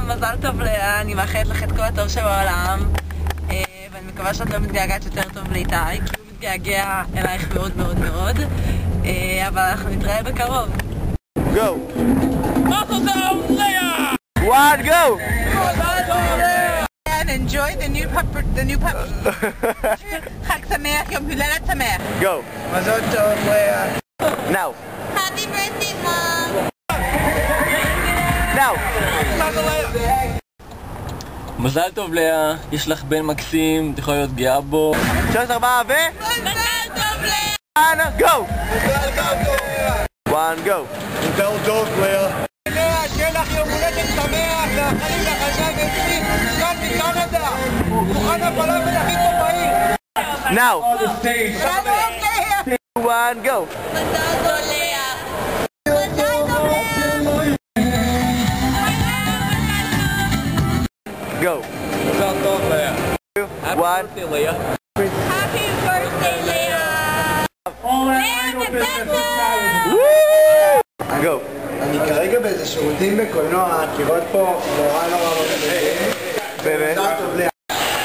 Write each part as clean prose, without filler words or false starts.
שלום, מזל טוב לאה, אני מאחלת לך את כל הטוב שבעולם ואני מקווה שאת לא מתגעגעת יותר טוב לאיתי כי הוא מתגעגע אלייך מאוד מאוד מאוד אבל אנחנו נתראה בקרוב. Go! מזל טוב לאה! One, go! מזל טוב לאה! And enjoy the new puppy. חג שמח, יום הולדת שמח. Go! מזל טוב לאה! Now! Happy birthday, Mom! Now! מזל טוב לאה, יש לך בן מקסים, את יכולה להיות גאה בו. 3, 4 ו... מזל טוב לאה! One, go! One, go! מזל טוב לאה! לאה, שיהיה לך יום הולדת שמח, מאחלים לך חשב אצלי כאן מקנדה! מוכן הפלאפל הכי טוב בעיר! Now! שלום לאה! One, go! מזל טוב לאה! מזל טוב לאה! Go! מזל טוב לאה. One, לאה. Happy birthday, לאה! לאה, מזל טוב! go! אני כרגע באיזה שירותים בקולנוע, הקירות פה נורא מגניבים. באמת? מזל טוב לאה!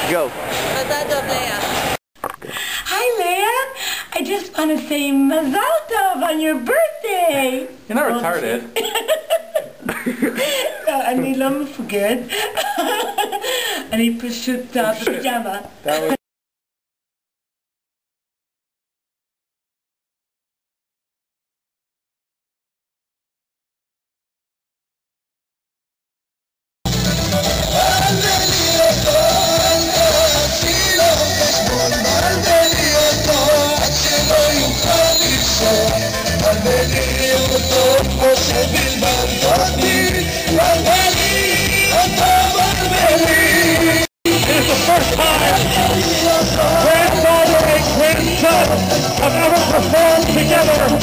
Go! מזל טוב לאה! Hi, Leah. I just want to say Mazal Tov on your birthday. You're not retarded. אני לא מפוגד. אני פשוט בפיג'מה. Grandfather and grandson have ever performed together